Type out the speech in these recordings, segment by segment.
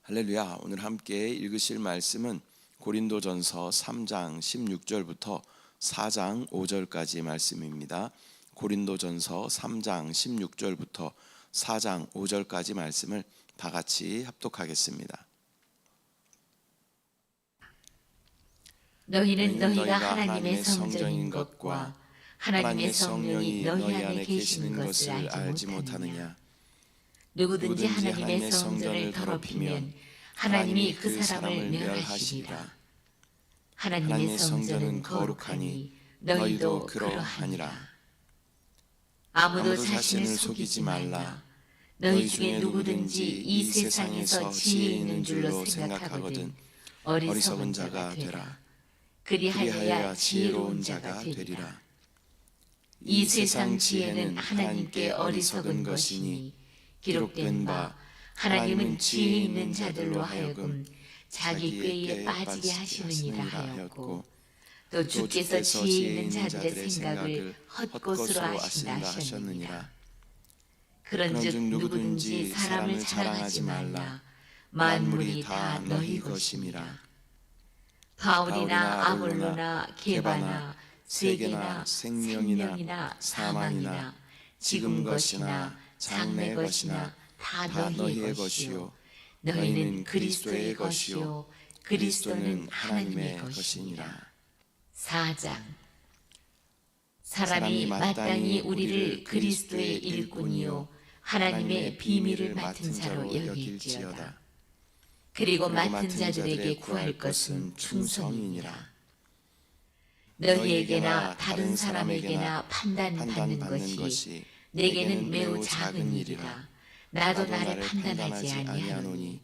할렐루야. 오늘 함께 읽으실 말씀은 고린도전서 3장 16절부터 4장 5절까지 말씀입니다. 고린도전서 3장 16절부터 4장 5절까지 말씀을 다 같이 합독하겠습니다. 너희는 너희가 하나님의 성전인 것과 하나님의 성령이 너희 안에 계시는 것을 알지 못하느냐? 누구든지 하나님의 성전을 더럽히면 하나님이 그 사람을 멸하시리라. 하나님의 성전은 거룩하니 너희도 그러하니라. 아무도 자신을 속이지 말라. 너희 중에 누구든지 이 세상에서 지혜 있는 줄로 생각하거든 어리석은 자가 되라. 그리하여야 지혜로운 자가 되리라. 이 세상 지혜는 하나님께 어리석은 것이니 기록된 바 하나님은 지혜 있는 자들로 하여금 자기 꾀에 빠지게 하시느니라 하였고, 또 주께서 지혜 있는 자들의 생각을 헛것으로 하신다 하셨느니라. 그런즉 누구든지 사람을 자랑하지 말라. 만물이 다 너희 것임이라. 바울이나 아볼로나 게바나 쇠계나 생명이나 사망이나 지금 것이나 장래 것이나 다 너희의 것이요 너희는 그리스도의 것이요 그리스도는 하나님의 것이니라. 4장. 사람이 마땅히 우리를 그리스도의 일꾼이요 하나님의 비밀을 맡은 자로 여길지어다. 그리고 맡은 자들에게 구할 것은 충성이니라. 너희에게나 다른 사람에게나 판단받는 것이 내게는 매우 작은 일이라. 나도 나를 판단하지 아니하노니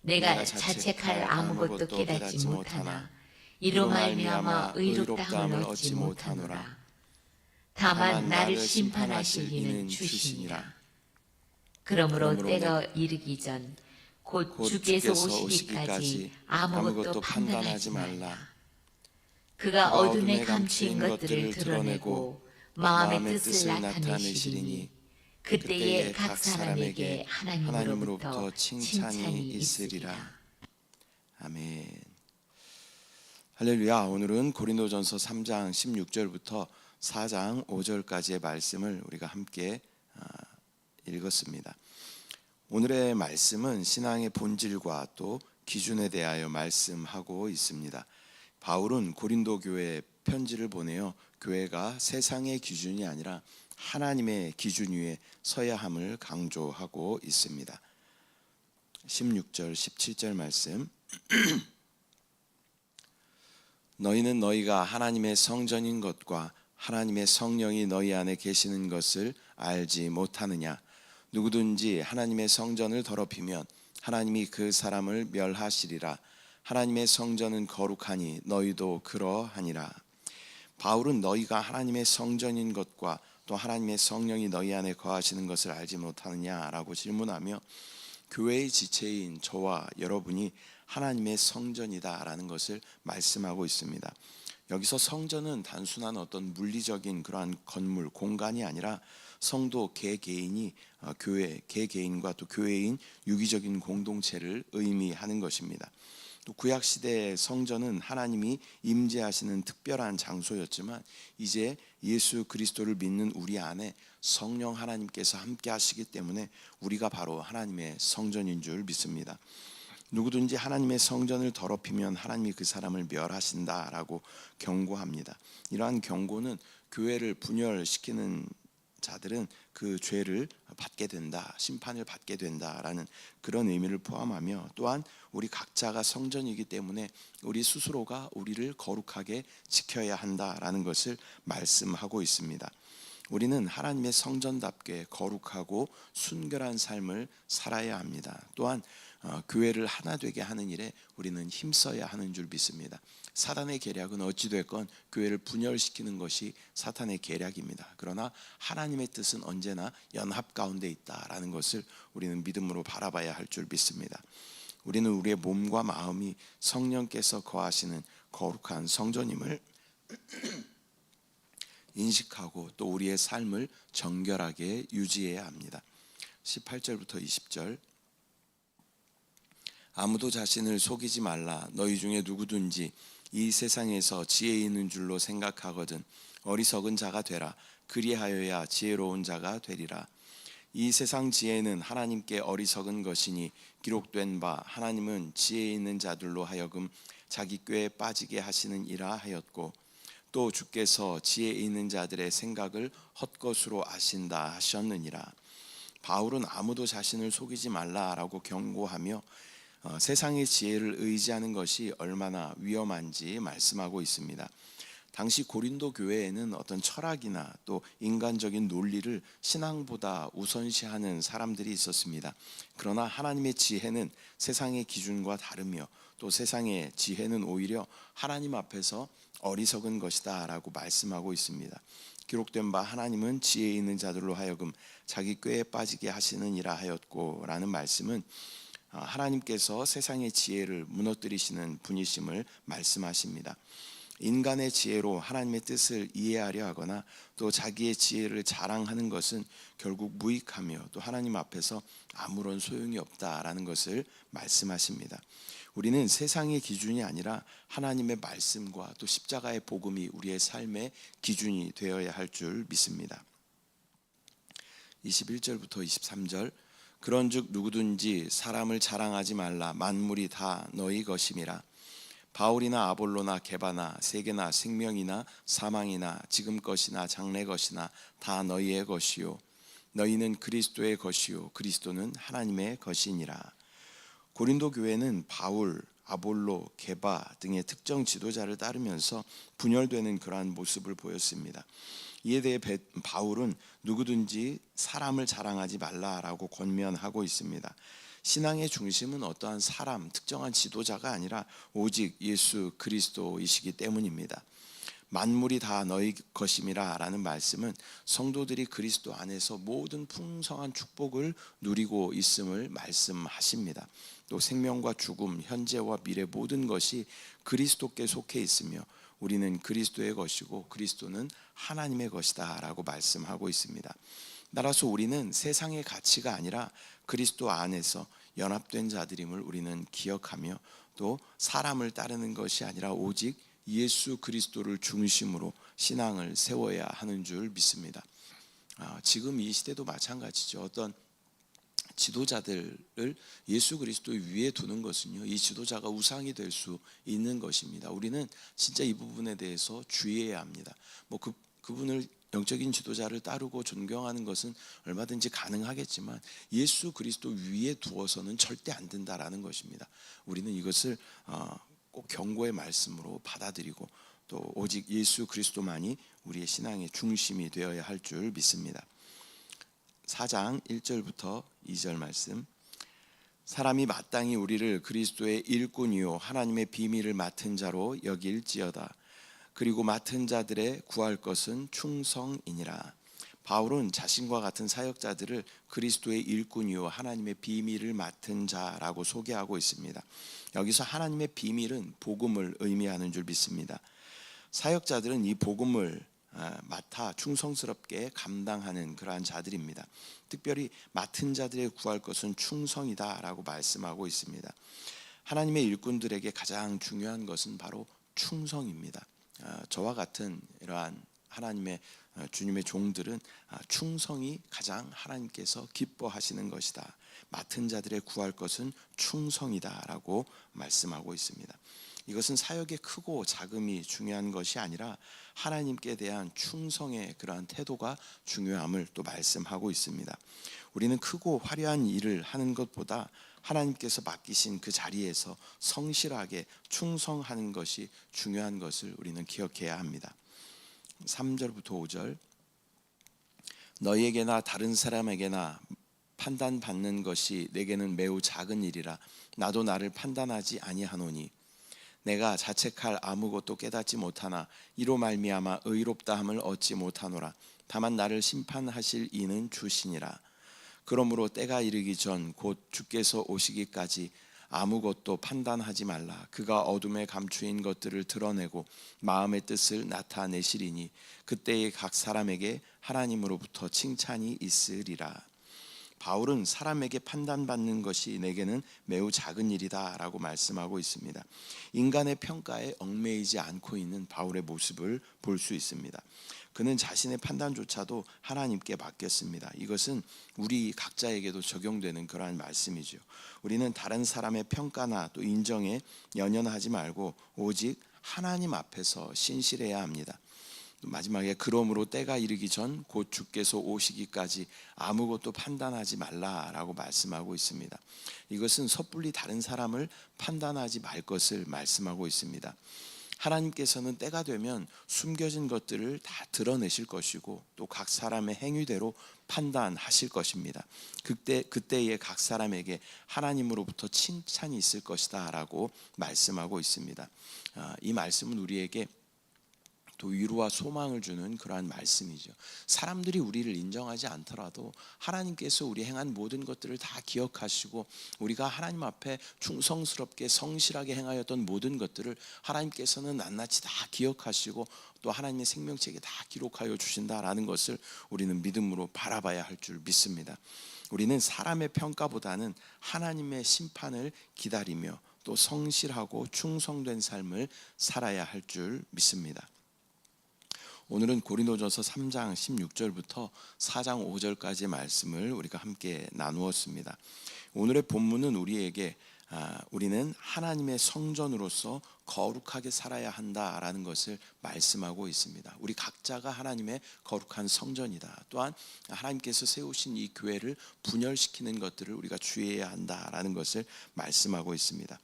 내가 자책할 아무것도 깨닫지 못하나 이로 말미암아 의롭다함을 얻지 못하노라. 다만 나를 심판하실 이는 주시니라. 그러므로 때가 이르기 전 곧 주께서 오시기까지 아무것도 판단하지 말라. 그가 어둠에 감추인 것들을 드러내고 마음의 뜻을 나타내시리니 그때에 각 사람에게 하나님으로부터 칭찬이 있으리라. 아멘. 할렐루야. 오늘은 고린도전서 3장 16절부터 4장 5절까지의 말씀을 우리가 함께 읽었습니다. 오늘의 말씀은 신앙의 본질과 또 기준에 대하여 말씀하고 있습니다. 바울은 고린도 교회에 편지를 보내어 교회가 세상의 기준이 아니라 하나님의 기준 위에 서야 함을 강조하고 있습니다. 16절, 17절 말씀. 너희는 너희가 하나님의 성전인 것과 하나님의 성령이 너희 안에 계시는 것을 알지 못하느냐? 누구든지 하나님의 성전을 더럽히면 하나님이 그 사람을 멸하시리라. 하나님의 성전은 거룩하니 너희도 그러하니라. 바울은 너희가 하나님의 성전인 것과 또 하나님의 성령이 너희 안에 거하시는 것을 알지 못하느냐라고 질문하며 교회의 지체인 저와 여러분이 하나님의 성전이다라는 것을 말씀하고 있습니다. 여기서 성전은 단순한 어떤 물리적인 그러한 건물, 공간이 아니라 성도 개개인이 교회 개개인과 또 교회인 유기적인 공동체를 의미하는 것입니다. 또 구약 시대의 성전은 하나님이 임재하시는 특별한 장소였지만 이제 예수 그리스도를 믿는 우리 안에 성령 하나님께서 함께 하시기 때문에 우리가 바로 하나님의 성전인 줄 믿습니다. 누구든지 하나님의 성전을 더럽히면 하나님이 그 사람을 멸하신다라고 경고합니다. 이러한 경고는 교회를 분열시키는 자들은 그 죄를 받게 된다, 심판을 받게 된다라는 그런 의미를 포함하며, 또한 우리 각자가 성전이기 때문에 우리 스스로가 우리를 거룩하게 지켜야 한다라는 것을 말씀하고 있습니다. 우리는 하나님의 성전답게 거룩하고 순결한 삶을 살아야 합니다. 또한 교회를 하나 되게 하는 일에 우리는 힘써야 하는 줄 믿습니다. 사단의 계략은 어찌됐건 교회를 분열시키는 것이 사탄의 계략입니다. 그러나 하나님의 뜻은 언제나 연합 가운데 있다라는 것을 우리는 믿음으로 바라봐야 할 줄 믿습니다. 우리는 우리의 몸과 마음이 성령께서 거하시는 거룩한 성전임을 인식하고 또 우리의 삶을 정결하게 유지해야 합니다. 18절부터 20절. 아무도 자신을 속이지 말라. 너희 중에 누구든지 이 세상에서 지혜 있는 줄로 생각하거든 어리석은 자가 되라. 그리하여야 지혜로운 자가 되리라. 이 세상 지혜는 하나님께 어리석은 것이니 기록된 바 하나님은 지혜 있는 자들로 하여금 자기 꾀에 빠지게 하시느니라 하였고, 또 주께서 지혜 있는 자들의 생각을 헛것으로 아신다 하셨느니라. 바울은 아무도 자신을 속이지 말라라고 경고하며 세상의 지혜를 의지하는 것이 얼마나 위험한지 말씀하고 있습니다. 당시 고린도 교회에는 어떤 철학이나 또 인간적인 논리를 신앙보다 우선시하는 사람들이 있었습니다. 그러나 하나님의 지혜는 세상의 기준과 다르며 또 세상의 지혜는 오히려 하나님 앞에서 어리석은 것이다 라고 말씀하고 있습니다. 기록된 바 하나님은 지혜 있는 자들로 하여금 자기 꾀에 빠지게 하시느니라 하였고 라는 말씀은 하나님께서 세상의 지혜를 무너뜨리시는 분이심을 말씀하십니다. 인간의 지혜로 하나님의 뜻을 이해하려 하거나 또 자기의 지혜를 자랑하는 것은 결국 무익하며 또 하나님 앞에서 아무런 소용이 없다라는 것을 말씀하십니다. 우리는 세상의 기준이 아니라 하나님의 말씀과 또 십자가의 복음이 우리의 삶의 기준이 되어야 할 줄 믿습니다. 21절부터 23절 그런즉 누구든지 사람을 자랑하지 말라. 만물이 다 너희 것임이라. 바울이나 아볼로나 게바나 세계나 생명이나 사망이나 지금 것이나 장래 것이나 다 너희의 것이요 너희는 그리스도의 것이요 그리스도는 하나님의 것이니라. 고린도 교회는 바울, 아볼로, 게바 등의 특정 지도자를 따르면서 분열되는 그러한 모습을 보였습니다. 이에 대해 바울은 누구든지 사람을 자랑하지 말라라고 권면하고 있습니다. 신앙의 중심은 어떠한 사람, 특정한 지도자가 아니라 오직 예수 그리스도이시기 때문입니다. 만물이 다 너희 것임이라 라는 말씀은 성도들이 그리스도 안에서 모든 풍성한 축복을 누리고 있음을 말씀하십니다. 또 생명과 죽음, 현재와 미래 모든 것이 그리스도께 속해 있으며 우리는 그리스도의 것이고 그리스도는 하나님의 것이다 라고 말씀하고 있습니다. 따라서 우리는 세상의 가치가 아니라 그리스도 안에서 연합된 자들임을 우리는 기억하며 또 사람을 따르는 것이 아니라 오직 예수 그리스도를 중심으로 신앙을 세워야 하는 줄 믿습니다. 지금 이 시대도 마찬가지죠. 어떤 지도자들을 예수 그리스도 위에 두는 것은요, 이 지도자가 우상이 될 수 있는 것입니다. 우리는 진짜 이 부분에 대해서 주의해야 합니다. 그분을 영적인 지도자를 따르고 존경하는 것은 얼마든지 가능하겠지만 예수 그리스도 위에 두어서는 절대 안 된다라는 것입니다. 우리는 이것을 꼭 경고의 말씀으로 받아들이고 또 오직 예수 그리스도만이 우리의 신앙의 중심이 되어야 할 줄 믿습니다. 4장 1절부터 2절 말씀. 사람이 마땅히 우리를 그리스도의 일꾼이요 하나님의 비밀을 맡은 자로 여길지어다. 그리고 맡은 자들의 구할 것은 충성이니라. 바울은 자신과 같은 사역자들을 그리스도의 일꾼이요 하나님의 비밀을 맡은 자라고 소개하고 있습니다. 여기서 하나님의 비밀은 복음을 의미하는 줄 믿습니다. 사역자들은 이 복음을 맡아 충성스럽게 감당하는 그러한 자들입니다. 특별히 맡은 자들의 구할 것은 충성이다라고 말씀하고 있습니다. 하나님의 일꾼들에게 가장 중요한 것은 바로 충성입니다. 저와 같은 이러한 하나님의 주님의 종들은 충성이 가장 하나님께서 기뻐하시는 것이다. 맡은 자들의 구할 것은 충성이다라고 말씀하고 있습니다. 이것은 사역의 크고 작음이 중요한 것이 아니라 하나님께 대한 충성의 그러한 태도가 중요함을 또 말씀하고 있습니다. 우리는 크고 화려한 일을 하는 것보다 하나님께서 맡기신 그 자리에서 성실하게 충성하는 것이 중요한 것을 우리는 기억해야 합니다. 3절부터 5절. 너희에게나 다른 사람에게나 판단받는 것이 내게는 매우 작은 일이라. 나도 나를 판단하지 아니하노니 내가 자책할 아무것도 깨닫지 못하나 이로 말미암아 의롭다함을 얻지 못하노라. 다만 나를 심판하실 이는 주시니라. 그러므로 때가 이르기 전 곧 주께서 오시기까지 아무것도 판단하지 말라. 그가 어둠에 감추인 것들을 드러내고 마음의 뜻을 나타내시리니 그때에 각 사람에게 하나님으로부터 칭찬이 있으리라. 바울은 사람에게 판단받는 것이 내게는 매우 작은 일이다라고 말씀하고 있습니다. 인간의 평가에 얽매이지 않고 있는 바울의 모습을 볼 수 있습니다. 그는 자신의 판단조차도 하나님께 맡겼습니다. 이것은 우리 각자에게도 적용되는 그러한 말씀이죠. 우리는 다른 사람의 평가나 또 인정에 연연하지 말고 오직 하나님 앞에서 신실해야 합니다. 마지막에 그러므로 때가 이르기 전 곧 주께서 오시기까지 아무것도 판단하지 말라라고 말씀하고 있습니다. 이것은 섣불리 다른 사람을 판단하지 말 것을 말씀하고 있습니다. 하나님께서는 때가 되면 숨겨진 것들을 다 드러내실 것이고 또 각 사람의 행위대로 판단하실 것입니다. 그때에 각 사람에게 하나님으로부터 칭찬이 있을 것이다라고 말씀하고 있습니다. 이 말씀은 우리에게 또 위로와 소망을 주는 그러한 말씀이죠. 사람들이 우리를 인정하지 않더라도 하나님께서 우리 행한 모든 것들을 다 기억하시고 우리가 하나님 앞에 충성스럽게 성실하게 행하였던 모든 것들을 하나님께서는 낱낱이 다 기억하시고 또 하나님의 생명책에 다 기록하여 주신다라는 것을 우리는 믿음으로 바라봐야 할 줄 믿습니다. 우리는 사람의 평가보다는 하나님의 심판을 기다리며 또 성실하고 충성된 삶을 살아야 할 줄 믿습니다. 오늘은 고린도전서 3장 16절부터 4장 5절까지의 말씀을 우리가 함께 나누었습니다. 오늘의 본문은 우리에게 우리는 하나님의 성전으로서 거룩하게 살아야 한다라는 것을 말씀하고 있습니다. 우리 각자가 하나님의 거룩한 성전이다. 또한 하나님께서 세우신 이 교회를 분열시키는 것들을 우리가 주의해야 한다라는 것을 말씀하고 있습니다.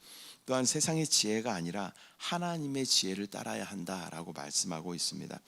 또한 세상의 지혜가 아니라 하나님의 지혜를 따라야 한다라고 말씀하고 있습니다.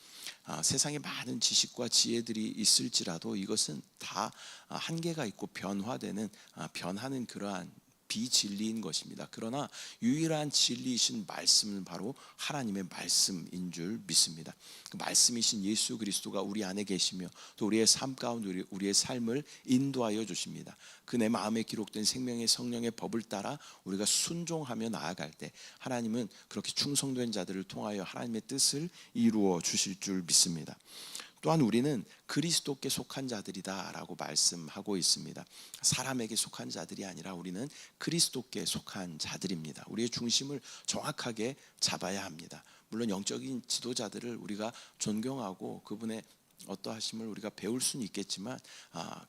세상에 많은 지식과 지혜들이 있을지라도 이것은 다 한계가 있고 변하는 그러한 비진리인 것입니다. 그러나 유일한 진리이신 말씀은 바로 하나님의 말씀인 줄 믿습니다. 그 말씀이신 예수 그리스도가 우리 안에 계시며 또 우리의 삶 가운데 우리의 삶을 인도하여 주십니다. 그 내 마음에 기록된 생명의 성령의 법을 따라 우리가 순종하며 나아갈 때 하나님은 그렇게 충성된 자들을 통하여 하나님의 뜻을 이루어 주실 줄 믿습니다. 또한 우리는 그리스도께 속한 자들이다라고 말씀하고 있습니다. 사람에게 속한 자들이 아니라 우리는 그리스도께 속한 자들입니다. 우리의 중심을 정확하게 잡아야 합니다. 물론 영적인 지도자들을 우리가 존경하고 그분의 어떠하심을 우리가 배울 수는 있겠지만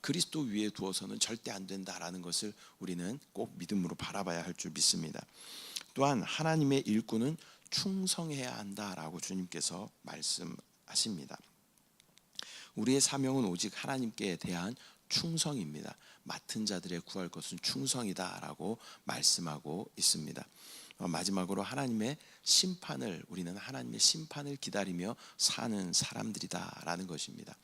그리스도 위에 두어서는 절대 안 된다라는 것을 우리는 꼭 믿음으로 바라봐야 할 줄 믿습니다. 또한 하나님의 일꾼은 충성해야 한다라고 주님께서 말씀하십니다. 우리의 사명은 오직 하나님께 대한 충성입니다. 맡은 자들의 구할 것은 충성이다라고 말씀하고 있습니다. 마지막으로 우리는 하나님의 심판을 기다리며 사는 사람들이다라는 것입니다.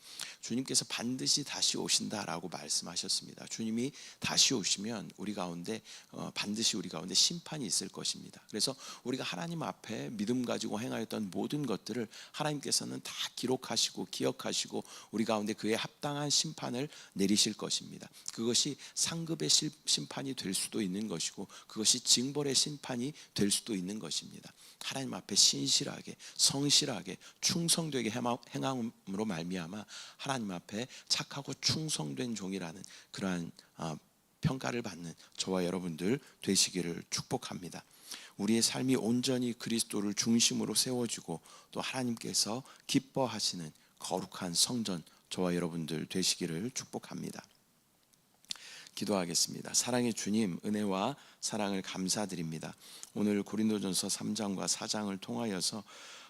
주님께서 반드시 다시 오신다라고 말씀하셨습니다. 주님이 다시 오시면 반드시 우리 가운데 심판이 있을 것입니다. 그래서 우리가 하나님 앞에 믿음 가지고 행하였던 모든 것들을 하나님께서는 다 기록하시고 기억하시고 우리 가운데 그에 합당한 심판을 내리실 것입니다. 그것이 상급의 심판이 될 수도 있는 것이고 그것이 징벌의 심판이 될 수도 있는 것입니다. 하나님 앞에 신실하게 성실하게 충성되게 행함으로 말미암아 하나님 앞에 착하고 충성된 종이라는 그러한 평가를 받는 저와 여러분들 되시기를 축복합니다. 우리의 삶이 온전히 그리스도를 중심으로 세워지고 또 하나님께서 기뻐하시는 거룩한 성전 저와 여러분들 되시기를 축복합니다. 기도하겠습니다. 사랑의 주님, 은혜와 사랑을 감사드립니다. 오늘 고린도전서 3장과 4장을 통하여서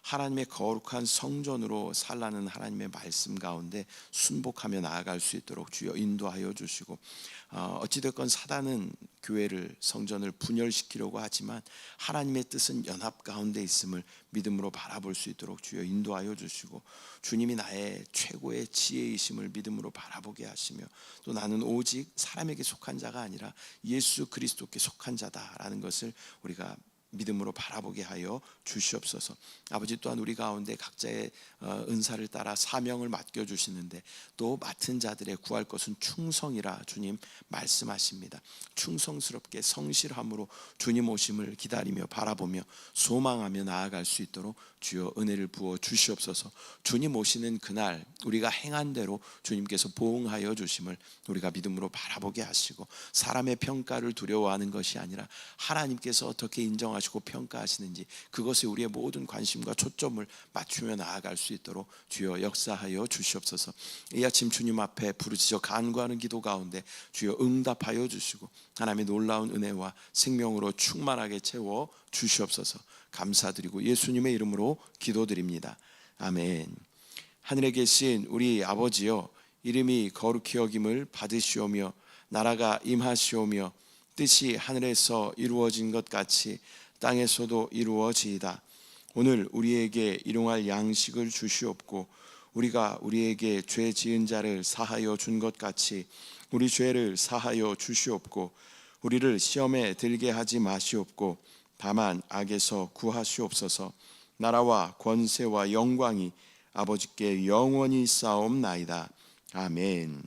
하나님의 거룩한 성전으로 살라는 하나님의 말씀 가운데 순복하며 나아갈 수 있도록 주여 인도하여 주시고 어찌됐건 사단은 교회를 성전을 분열시키려고 하지만 하나님의 뜻은 연합 가운데 있음을 믿음으로 바라볼 수 있도록 주여 인도하여 주시고 주님이 나의 최고의 지혜이심을 믿음으로 바라보게 하시며 또 나는 오직 사람에게 속한 자가 아니라 예수 그리스도께 속한 자다라는 것을 우리가 믿음으로 바라보게 하여 주시옵소서. 아버지, 또한 우리 가운데 각자의 은사를 따라 사명을 맡겨주시는데 또 맡은 자들의 구할 것은 충성이라 주님 말씀하십니다. 충성스럽게 성실함으로 주님 오심을 기다리며 바라보며 소망하며 나아갈 수 있도록 주여 은혜를 부어 주시옵소서. 주님 오시는 그날 우리가 행한 대로 주님께서 보응하여 주심을 우리가 믿음으로 바라보게 하시고, 사람의 평가를 두려워하는 것이 아니라 하나님께서 어떻게 인정하시고 평가하시는지 그것에 우리의 모든 관심과 초점을 맞추며 나아갈 수 있도록 주여 역사하여 주시옵소서. 이 아침 주님 앞에 부르짖어 간구하는 기도 가운데 주여 응답하여 주시고 하나님의 놀라운 은혜와 생명으로 충만하게 채워 주시옵소서. 감사드리고 예수님의 이름으로 기도드립니다. 아멘. 하늘에 계신 우리 아버지여, 이름이 거룩히 여김을 받으시오며 나라가 임하시오며 뜻이 하늘에서 이루어진 것 같이 땅에서도 이루어지이다. 오늘 우리에게 일용할 양식을 주시옵고 우리가 우리에게 죄 지은 자를 사하여 준 것 같이 우리 죄를 사하여 주시옵고 우리를 시험에 들게 하지 마시옵고 다만 악에서 구하시옵소서. 나라와 권세와 영광이 아버지께 영원히 있사옵나이다. 아멘.